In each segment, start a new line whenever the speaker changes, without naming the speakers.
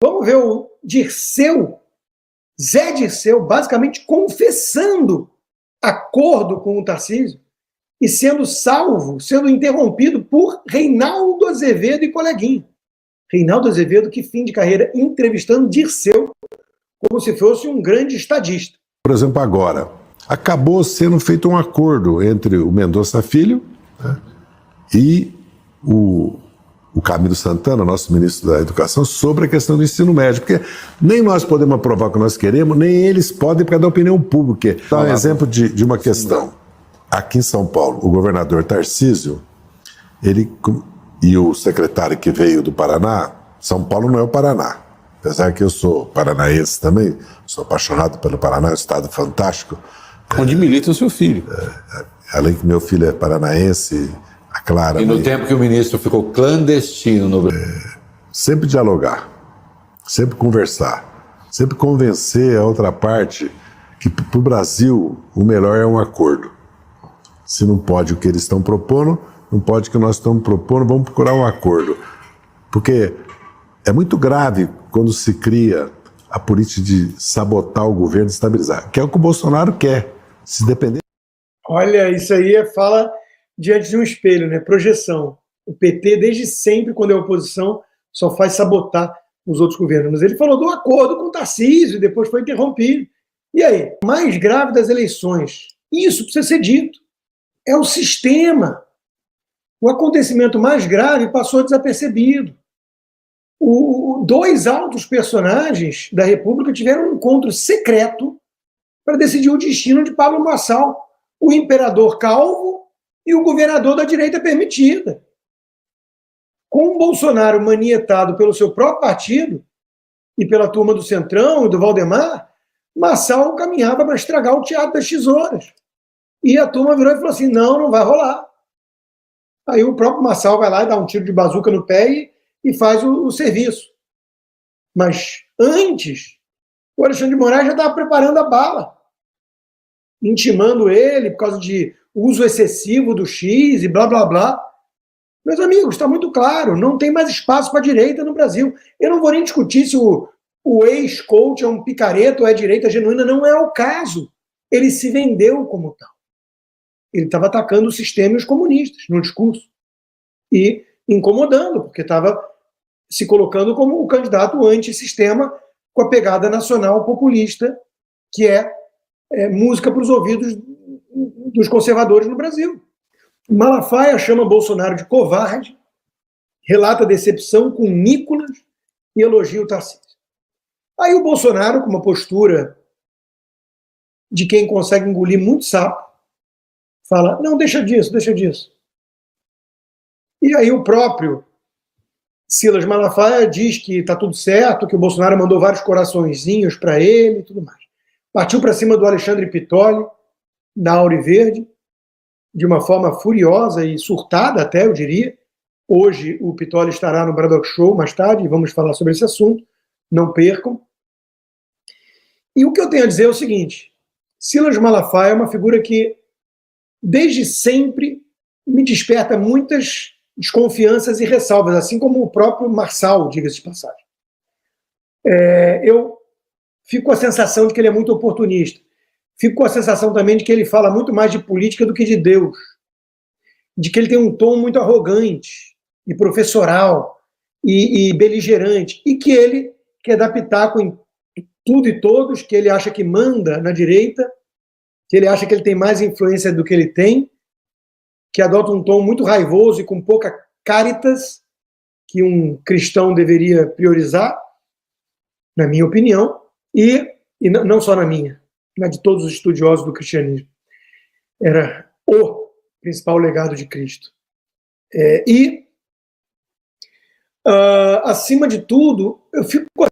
Vamos ver o Dirceu, Zé Dirceu, basicamente confessando acordo com o Tarcísio e sendo salvo, sendo interrompido por Reinaldo Azevedo e coleguinha. Reinaldo Azevedo, que fim de carreira, entrevistando Dirceu como se fosse um grande estadista.
Por exemplo, agora, acabou sendo feito um acordo entre o Mendonça Filho, né, e o Camilo Santana, nosso ministro da Educação, sobre a questão do ensino médio, porque nem nós podemos aprovar o que nós queremos, nem eles podem por causa da opinião pública. Dá um exemplo de uma questão. Aqui em São Paulo, o governador Tarcísio, ele e o secretário que veio do Paraná, São Paulo não é o Paraná, apesar que eu sou paranaense também, sou apaixonado pelo Paraná, é um estado fantástico.
Onde milita o seu filho.
Além que meu filho é paranaense, a Clara...
E no tempo que o ministro ficou clandestino no Brasil.
Sempre dialogar, sempre conversar, sempre convencer a outra parte que para o Brasil o melhor é um acordo. Se não pode o que eles estão propondo, não pode o que nós estamos propondo, vamos procurar um acordo. Porque é muito grave quando se cria a política de sabotar o governo, de estabilizar, que é o que o Bolsonaro quer, se depender.
Olha, isso aí fala diante de um espelho, né? Projeção. O PT, desde sempre, quando é oposição, só faz sabotar os outros governos. Mas ele falou do acordo com o Tarcísio, e depois foi interrompido. E aí? Mais grave das eleições. Isso precisa ser dito. É o sistema. O acontecimento mais grave passou desapercebido. Dois altos personagens da República tiveram um encontro secreto para decidir o destino de Pablo Marçal, o imperador calvo e o governador da direita permitida. Com o Bolsonaro manietado pelo seu próprio partido e pela turma do Centrão e do Valdemar, Marçal caminhava para estragar o teatro das tesouras. E a turma virou e falou assim, não vai rolar. Aí o próprio Marçal vai lá e dá um tiro de bazuca no pé e faz o serviço. Mas antes, o Alexandre de Moraes já estava preparando a bala, intimando ele por causa de uso excessivo do X e blá, blá, blá. Meus amigos, está muito claro, não tem mais espaço para a direita no Brasil. Eu não vou nem discutir se o ex-coach é um picareta ou é direita genuína, não é o caso. Ele se vendeu como tal. Ele estava atacando o sistema e os comunistas no discurso. E incomodando, porque estava se colocando como o candidato antissistema com a pegada nacional populista, que é música para os ouvidos dos conservadores no Brasil. Malafaia chama Bolsonaro de covarde, relata decepção com Nicolas e elogia o Tarcísio. Aí o Bolsonaro, com uma postura de quem consegue engolir muito sapo, fala, não, deixa disso. E aí o próprio Silas Malafaia diz que está tudo certo, que o Bolsonaro mandou vários coraçõezinhos para ele e tudo mais. Partiu para cima do Alexandre Pitoli, da Auriverde, de uma forma furiosa e surtada até, eu diria. Hoje o Pitoli estará no Braddock Show mais tarde, e vamos falar sobre esse assunto, não percam. E o que eu tenho a dizer é o seguinte, Silas Malafaia é uma figura que, desde sempre, me desperta muitas desconfianças e ressalvas, assim como o próprio Marçal, diga-se de passagem. Eu fico com a sensação de que ele é muito oportunista. Fico com a sensação também de que ele fala muito mais de política do que de Deus. De que ele tem um tom muito arrogante e professoral e beligerante. E que ele quer dar pitaco em tudo e todos, que ele acha que manda na direita, que ele acha que ele tem mais influência do que ele tem, que adota um tom muito raivoso e com pouca caritas que um cristão deveria priorizar, na minha opinião, e não só na minha, mas de todos os estudiosos do cristianismo. Era o principal legado de Cristo. Acima de tudo, eu fico com a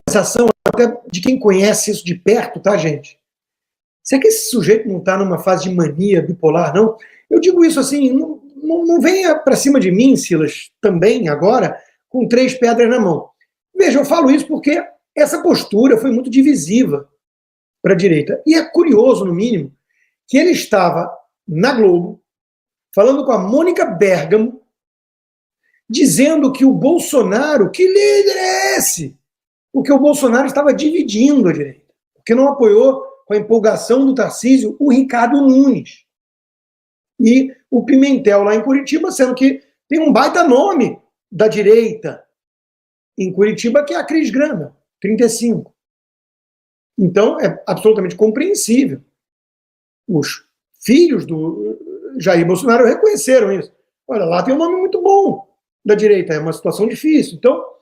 sensação, até de quem conhece isso de perto, tá, gente? Será que esse sujeito não está numa fase de mania bipolar, não? Eu digo isso assim, não venha para cima de mim, Silas, também agora, com 3 pedras na mão. Veja, eu falo isso porque essa postura foi muito divisiva para a direita. E é curioso, no mínimo, que ele estava na Globo, falando com a Mônica Bergamo, dizendo que o Bolsonaro, que líder é esse? Porque o Bolsonaro estava dividindo a direita, porque não apoiou com a empolgação do Tarcísio o Ricardo Nunes e o Pimentel lá em Curitiba, sendo que tem um baita nome da direita em Curitiba, que é a Cris Grama, 35. Então, é absolutamente compreensível. Os filhos do Jair Bolsonaro reconheceram isso. Olha, lá tem um nome muito bom da direita, é uma situação difícil. Então,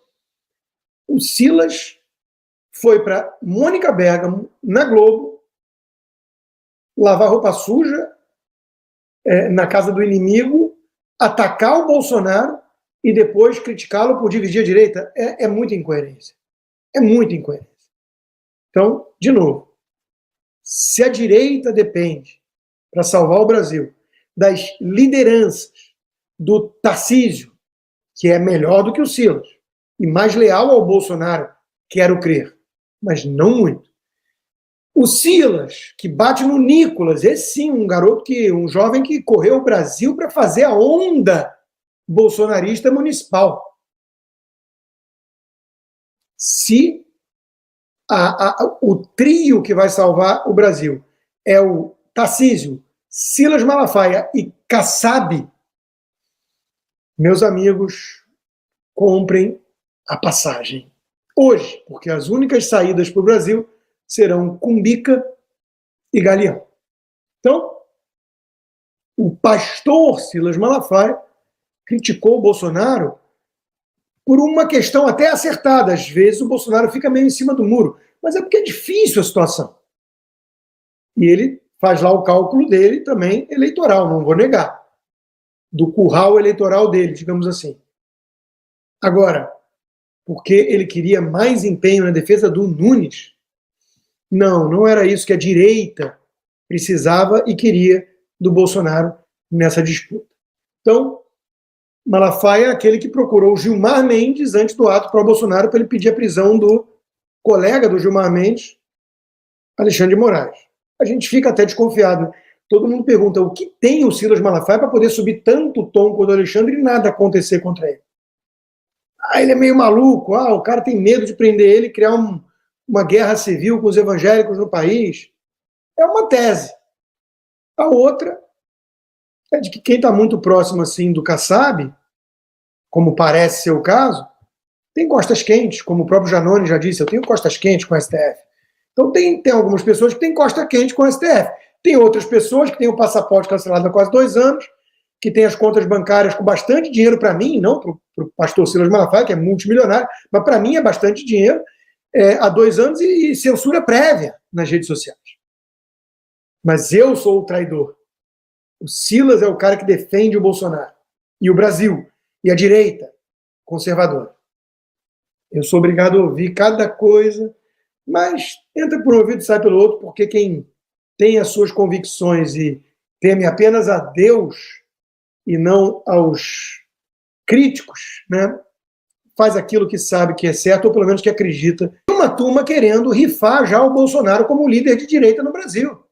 o Silas foi para Mônica Bergamo, na Globo, lavar roupa suja na casa do inimigo, atacar o Bolsonaro e depois criticá-lo por dividir a direita. É muita incoerência. É muita incoerência. Então, de novo, se a direita depende, para salvar o Brasil, das lideranças do Tarcísio, que é melhor do que o Silas, e mais leal ao Bolsonaro, quero crer, mas não muito. O Silas, que bate no Nicolas, esse sim, um jovem que correu o Brasil para fazer a onda bolsonarista municipal. Se o trio que vai salvar o Brasil é o Tarcísio, Silas Malafaia e Kassab, meus amigos, comprem a passagem hoje, porque as únicas saídas para o Brasil serão Cumbica e Galeão. Então, o pastor Silas Malafaia criticou o Bolsonaro por uma questão até acertada. Às vezes o Bolsonaro fica meio em cima do muro, mas é porque é difícil a situação. E ele faz lá o cálculo dele também eleitoral, não vou negar, do curral eleitoral dele, digamos assim. Agora, porque ele queria mais empenho na defesa do Nunes? Não era isso que a direita precisava e queria do Bolsonaro nessa disputa. Então, Malafaia é aquele que procurou o Gilmar Mendes antes do ato pró-Bolsonaro para ele pedir a prisão do colega do Gilmar Mendes, Alexandre de Moraes. A gente fica até desconfiado. Todo mundo pergunta o que tem o Silas Malafaia para poder subir tanto o tom quanto o Alexandre e nada acontecer contra ele. Ele é meio maluco, o cara tem medo de prender ele e criar uma guerra civil com os evangélicos no país. É uma tese. A outra é de que quem está muito próximo assim do Kassab, como parece ser o caso, tem costas quentes, como o próprio Janone já disse, eu tenho costas quentes com o STF. Então tem algumas pessoas que têm costa quente com o STF. Tem outras pessoas que têm o passaporte cancelado há quase 2 anos, que têm as contas bancárias com bastante dinheiro para mim, não para o pastor Silas Malafaia, que é multimilionário, mas para mim é bastante dinheiro, há 2 anos e censura prévia nas redes sociais. Mas eu sou o traidor. O Silas é o cara que defende o Bolsonaro e o Brasil e a direita conservadora. Eu sou obrigado a ouvir cada coisa, mas entra por um ouvido e sai pelo outro, porque quem tem as suas convicções e teme apenas a Deus e não aos críticos, né, faz aquilo que sabe que é certo, ou pelo menos que acredita. Uma turma querendo rifar já o Bolsonaro como líder de direita no Brasil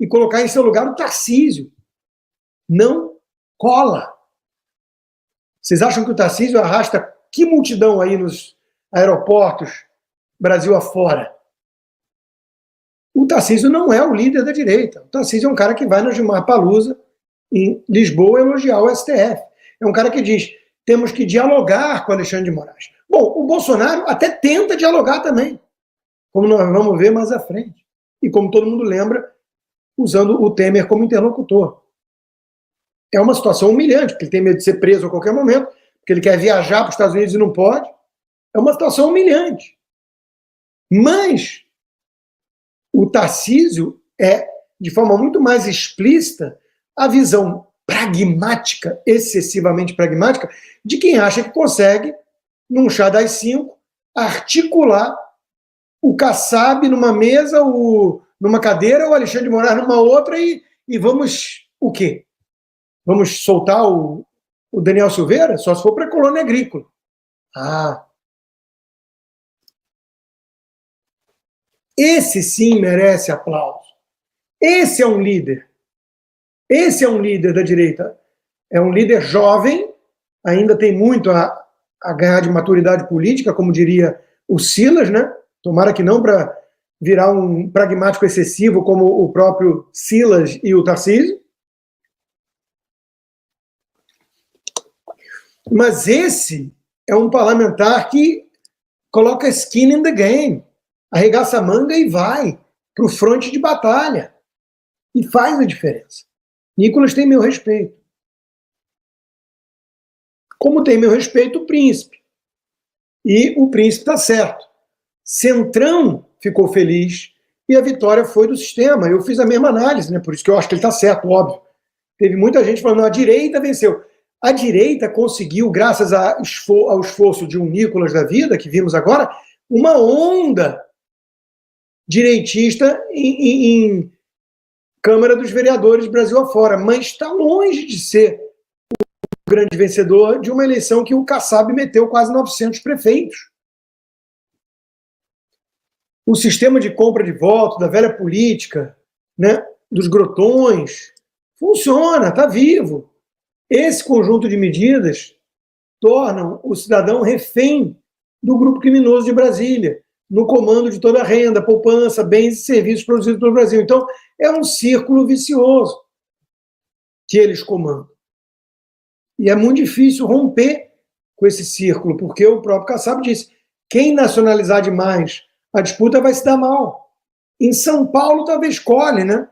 e colocar em seu lugar o Tarcísio. Não cola. Vocês acham que o Tarcísio arrasta que multidão aí nos aeroportos, Brasil afora? O Tarcísio não é o líder da direita. O Tarcísio é um cara que vai no Gilmar Palusa, em Lisboa, elogiar o STF. É um cara que diz, temos que dialogar com Alexandre de Moraes. Bom, o Bolsonaro até tenta dialogar também, como nós vamos ver mais à frente. E como todo mundo lembra, usando o Temer como interlocutor. É uma situação humilhante, porque ele tem medo de ser preso a qualquer momento, porque ele quer viajar para os Estados Unidos e não pode. É uma situação humilhante. Mas o Tarcísio é, de forma muito mais explícita, a visão pragmática, excessivamente pragmática, de quem acha que consegue, num chá das 5, articular o Kassab numa mesa, numa cadeira, o Alexandre de Moraes numa outra, e vamos o quê? Vamos soltar o Daniel Silveira? Só se for para a colônia agrícola. Esse sim merece aplauso. Esse é um líder. Esse é um líder da direita. É um líder jovem, ainda tem muito a ganhar de maturidade política, como diria o Silas, né? Tomara que não para virar um pragmático excessivo como o próprio Silas e o Tarcísio. Mas esse é um parlamentar que coloca skin in the game, arregaça a manga e vai para o fronte de batalha. E faz a diferença. Nicolas tem meu respeito. Como tem meu respeito o Príncipe. E o Príncipe está certo. Centrão ficou feliz e a vitória foi do sistema. Eu fiz a mesma análise, né? Por isso que eu acho que ele está certo, óbvio. Teve muita gente falando, a direita venceu. A direita conseguiu, graças ao esforço de um Nicolas da vida, que vimos agora, uma onda direitista em Câmara dos Vereadores Brasil afora, mas está longe de ser o grande vencedor de uma eleição que o Kassab meteu quase 900 prefeitos. O sistema de compra de voto, da velha política, né, dos grotões, funciona, está vivo. Esse conjunto de medidas tornam o cidadão refém do grupo criminoso de Brasília, no comando de toda a renda, poupança, bens e serviços produzidos pelo Brasil. Então, é um círculo vicioso que eles comandam. E é muito difícil romper com esse círculo, porque o próprio Kassab disse, quem nacionalizar demais a disputa vai se dar mal. Em São Paulo, talvez escolhe, né?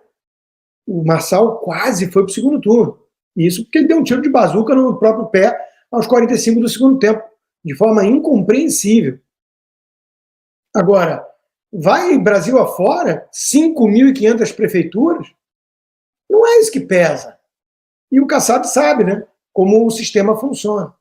O Marçal quase foi para o segundo turno. Isso porque ele deu um tiro de bazuca no próprio pé aos 45 do segundo tempo, de forma incompreensível. Agora, vai Brasil afora, 5.500 prefeituras, não é isso que pesa. E o Kassab sabe, né, como o sistema funciona.